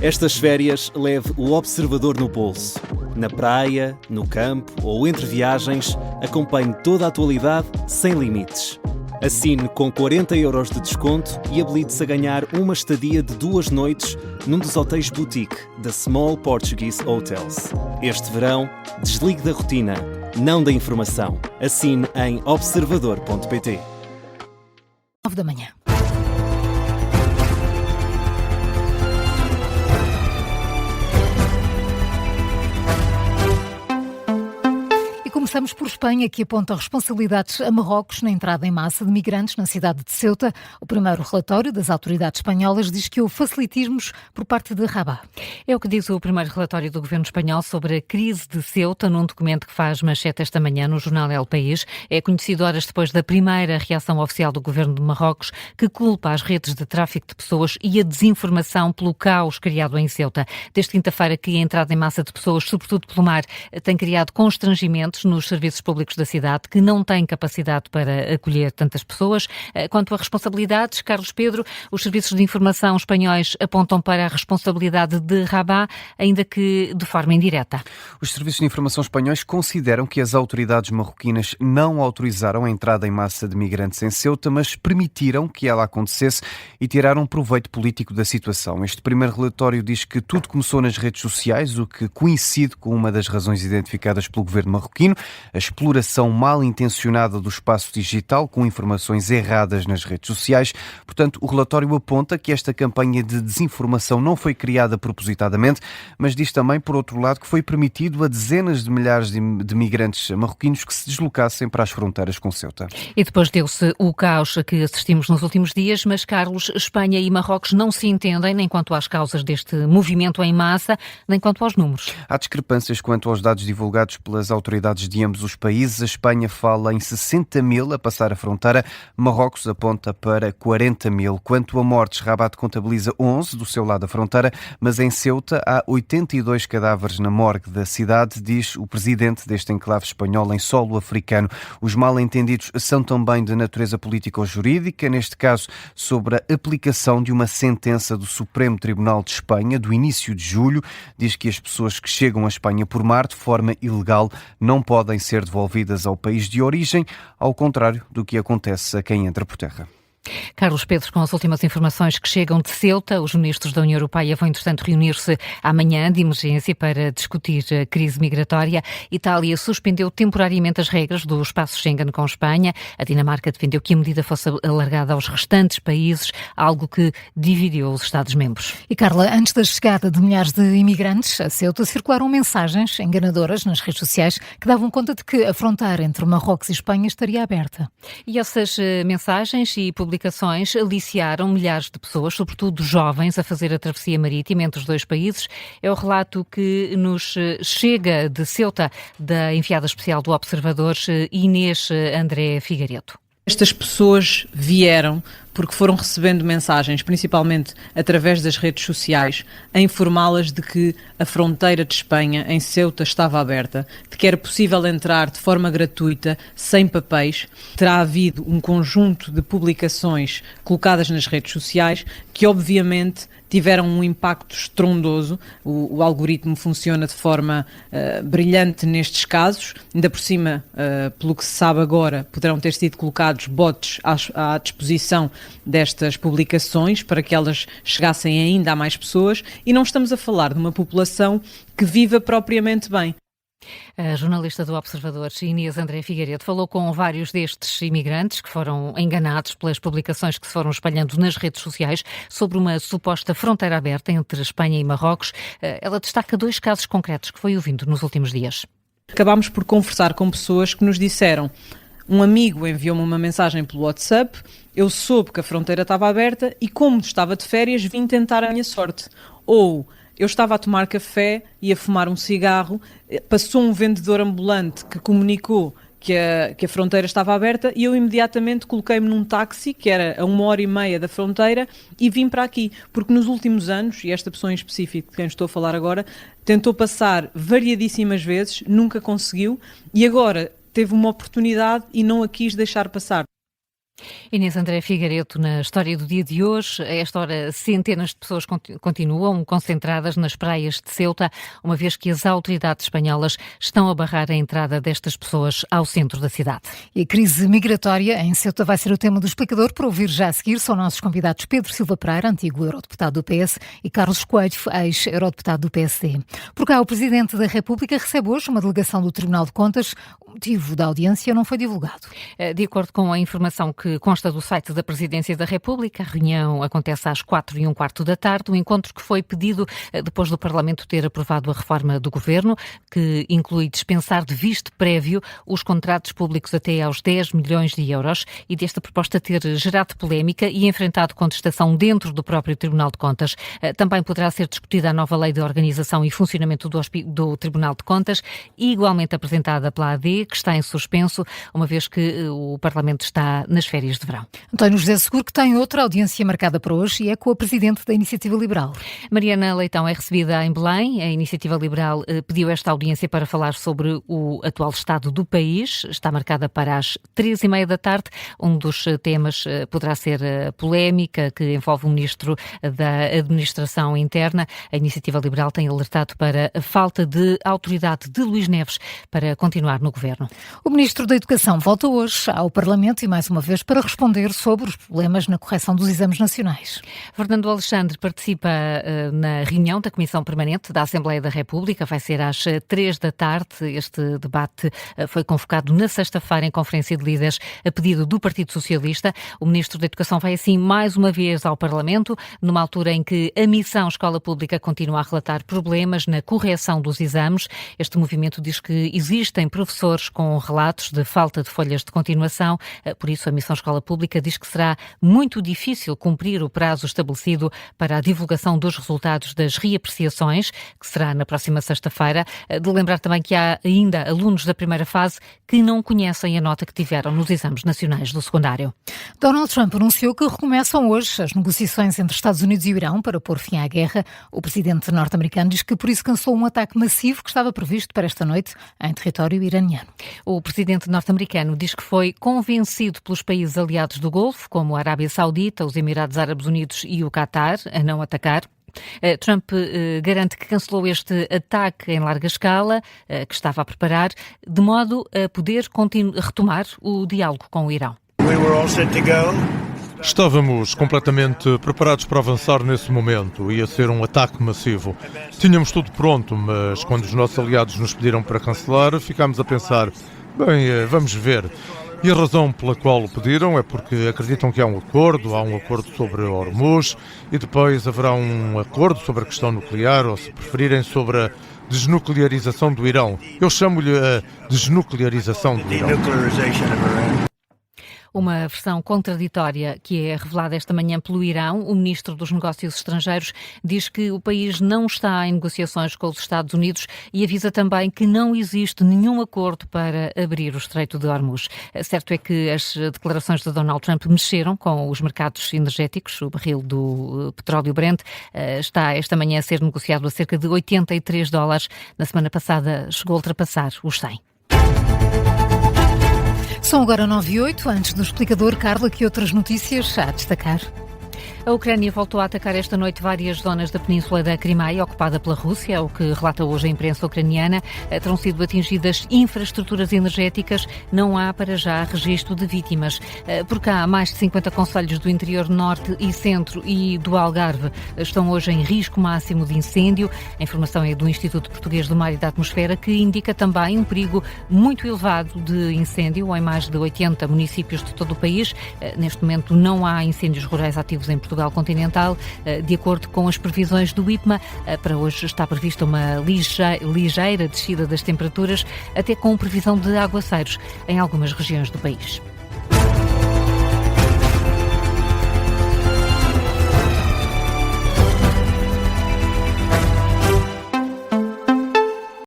Estas férias leve o Observador no bolso. Na praia, no campo ou entre viagens, acompanhe toda a atualidade sem limites. Assine com 40€ de desconto e habilite-se a ganhar uma estadia de 2 noites num dos hotéis boutique da Small Portuguese Hotels. Este verão, desligue da rotina, não da informação. Assine em observador.pt. 9 da manhã. Começamos por Espanha, que aponta responsabilidades a Marrocos na entrada em massa de migrantes na cidade de Ceuta. O primeiro relatório das autoridades espanholas diz que houve facilitismos por parte de Rabat. É o que diz o primeiro relatório do governo espanhol sobre a crise de Ceuta, num documento que faz manchete esta manhã no jornal El País. É conhecido horas depois da primeira reação oficial do governo de Marrocos, que culpa as redes de tráfico de pessoas e a desinformação pelo caos criado em Ceuta. Desde quinta-feira que a entrada em massa de pessoas, sobretudo pelo mar, tem criado constrangimentos nos serviços públicos da cidade, que não têm capacidade para acolher tantas pessoas. Quanto a responsabilidades, Carlos Pedro, os serviços de informação espanhóis apontam para a responsabilidade de Rabat, ainda que de forma indireta. Os serviços de informação espanhóis consideram que as autoridades marroquinas não autorizaram a entrada em massa de migrantes em Ceuta, mas permitiram que ela acontecesse e tiraram proveito político da situação. Este primeiro relatório diz que tudo começou nas redes sociais, o que coincide com uma das razões identificadas pelo governo marroquino, a exploração mal intencionada do espaço digital com informações erradas nas redes sociais. Portanto, o relatório aponta que esta campanha de desinformação não foi criada propositadamente, mas diz também, por outro lado, que foi permitido a dezenas de milhares de migrantes marroquinos que se deslocassem para as fronteiras com Ceuta. E depois deu-se o caos a que assistimos nos últimos dias, mas, Carlos, Espanha e Marrocos não se entendem nem quanto às causas deste movimento em massa, nem quanto aos números. Há discrepâncias quanto aos dados divulgados pelas autoridades de ambos os países. A Espanha fala em 60 mil a passar a fronteira, Marrocos aponta para 40 mil. Quanto a mortes, Rabat contabiliza 11 do seu lado da fronteira, mas em Ceuta há 82 cadáveres na morgue da cidade, diz o presidente deste enclave espanhol em solo africano. Os mal-entendidos são também de natureza política ou jurídica, neste caso sobre a aplicação de uma sentença do Supremo Tribunal de Espanha do início de julho. Diz que as pessoas que chegam à Espanha por mar de forma ilegal não podem ser devolvidas ao país de origem, ao contrário do que acontece a quem entra por terra. Carlos Pedro, com as últimas informações que chegam de Ceuta, os ministros da União Europeia vão, entretanto, reunir-se amanhã de emergência para discutir a crise migratória. Itália suspendeu temporariamente as regras do espaço Schengen com Espanha. A Dinamarca defendeu que a medida fosse alargada aos restantes países, algo que dividiu os Estados-membros. E, Carla, antes da chegada de milhares de imigrantes a Ceuta, circularam mensagens enganadoras nas redes sociais que davam conta de que a fronteira entre Marrocos e Espanha estaria aberta. E essas mensagens e publicações aliciaram milhares de pessoas, sobretudo jovens, a fazer a travessia marítima entre os dois países. É o relato que nos chega de Ceuta, da enviada especial do Observador, Inês André Figueiredo. Estas pessoas vieram porque foram recebendo mensagens, principalmente através das redes sociais, a informá-las de que a fronteira de Espanha, em Ceuta, estava aberta, de que era possível entrar de forma gratuita, sem papéis. Terá havido um conjunto de publicações colocadas nas redes sociais que, obviamente, tiveram um impacto estrondoso. O algoritmo funciona de forma brilhante nestes casos. Ainda por cima, pelo que se sabe agora, poderão ter sido colocados bots à disposição destas publicações para que elas chegassem ainda a mais pessoas, e não estamos a falar de uma população que viva propriamente bem. A jornalista do Observador, Inês André Figueiredo, falou com vários destes imigrantes que foram enganados pelas publicações que se foram espalhando nas redes sociais sobre uma suposta fronteira aberta entre Espanha e Marrocos. Ela destaca 2 casos concretos que foi ouvindo nos últimos dias. Acabámos por conversar com pessoas que nos disseram: um amigo enviou-me uma mensagem pelo WhatsApp, eu soube que a fronteira estava aberta e, como estava de férias, vim tentar a minha sorte. Ou eu estava a tomar café e a fumar um cigarro, passou um vendedor ambulante que comunicou que a fronteira estava aberta e eu imediatamente coloquei-me num táxi, que era a 1h30 da fronteira, e vim para aqui. Porque nos últimos anos, e esta pessoa em específico de quem estou a falar agora, tentou passar variadíssimas vezes, nunca conseguiu, e agora teve uma oportunidade e não a quis deixar passar. Inês André Figueiredo, na história do dia de hoje, a esta hora centenas de pessoas continuam concentradas nas praias de Ceuta, uma vez que as autoridades espanholas estão a barrar a entrada destas pessoas ao centro da cidade. E a crise migratória em Ceuta vai ser o tema do explicador. Para ouvir já a seguir são nossos convidados Pedro Silva Pereira, antigo eurodeputado do PS, e Carlos Coelho, ex-eurodeputado do PSD. Por cá, o Presidente da República recebe hoje uma delegação do Tribunal de Contas. O motivo da audiência não foi divulgado. De acordo com a informação que consta do site da Presidência da República, a reunião acontece às 4:15 da tarde, um encontro que foi pedido depois do Parlamento ter aprovado a reforma do Governo, que inclui dispensar de visto prévio os contratos públicos até aos 10 milhões de euros, e desta proposta ter gerado polémica e enfrentado contestação dentro do próprio Tribunal de Contas. Também poderá ser discutida a nova lei de organização e funcionamento do Tribunal de Contas, igualmente apresentada pela AD, que está em suspenso, uma vez que o Parlamento está nas férias de verão. António José Seguro, que tem outra audiência marcada para hoje, e é com a Presidente da Iniciativa Liberal. Mariana Leitão é recebida em Belém. A Iniciativa Liberal pediu esta audiência para falar sobre o atual estado do país. Está marcada para as 3:30 da tarde. Um dos temas poderá ser a polémica que envolve o Ministro da Administração Interna. A Iniciativa Liberal tem alertado para a falta de autoridade de Luís Neves para continuar no Governo. O Ministro da Educação volta hoje ao Parlamento e mais uma vez para responder sobre os problemas na correção dos exames nacionais. Fernando Alexandre participa na reunião da Comissão Permanente da Assembleia da República. Vai ser às 3 da tarde. Este debate foi convocado na sexta-feira em Conferência de Líderes a pedido do Partido Socialista. O Ministro da Educação vai assim mais uma vez ao Parlamento, numa altura em que a Missão Escola Pública continua a relatar problemas na correção dos exames. Este movimento diz que existem professores com relatos de falta de folhas de continuação. Por isso, a Missão Escola Pública diz que será muito difícil cumprir o prazo estabelecido para a divulgação dos resultados das reapreciações, que será na próxima sexta-feira. De lembrar também que há ainda alunos da primeira fase que não conhecem a nota que tiveram nos exames nacionais do secundário. Donald Trump anunciou que recomeçam hoje as negociações entre Estados Unidos e o Irão para pôr fim à guerra. O presidente norte-americano diz que por isso cancelou um ataque massivo que estava previsto para esta noite em território iraniano. O presidente norte-americano diz que foi convencido pelos países aliados do Golfo, como a Arábia Saudita, os Emirados Árabes Unidos e o Qatar, a não atacar. Trump garante que cancelou este ataque em larga escala que estava a preparar, de modo a poder retomar o diálogo com o Irão. Estávamos completamente preparados para avançar nesse momento. Ia ser um ataque massivo. Tínhamos tudo pronto, mas quando os nossos aliados nos pediram para cancelar, ficámos a pensar, bem, vamos ver. E a razão pela qual o pediram é porque acreditam que há um acordo sobre Hormuz, e depois haverá um acordo sobre a questão nuclear, ou se preferirem, sobre a desnuclearização do Irão. Eu chamo-lhe a desnuclearização do Irão. Uma versão contraditória que é revelada esta manhã pelo Irão. O ministro dos Negócios Estrangeiros diz que o país não está em negociações com os Estados Unidos e avisa também que não existe nenhum acordo para abrir o Estreito de Hormuz. Certo é que as declarações de Donald Trump mexeram com os mercados energéticos. O barril do petróleo Brent está esta manhã a ser negociado a cerca de $83. Na semana passada chegou a ultrapassar os 100. São agora 9:08, antes do explicador, Carla, que outras notícias há a destacar? A Ucrânia voltou a atacar esta noite várias zonas da península da Crimeia, ocupada pela Rússia, o que relata hoje a imprensa ucraniana. Terão sido atingidas infraestruturas energéticas. Não há, para já, registro de vítimas. Por cá, mais de 50 concelhos do interior norte e centro e do Algarve estão hoje em risco máximo de incêndio. A informação é do Instituto Português do Mar e da Atmosfera, que indica também um perigo muito elevado de incêndio em mais de 80 municípios de todo o país. Neste momento não há incêndios rurais ativos em Portugal continental. De acordo com as previsões do IPMA, para hoje está prevista uma ligeira descida das temperaturas, até com previsão de aguaceiros em algumas regiões do país.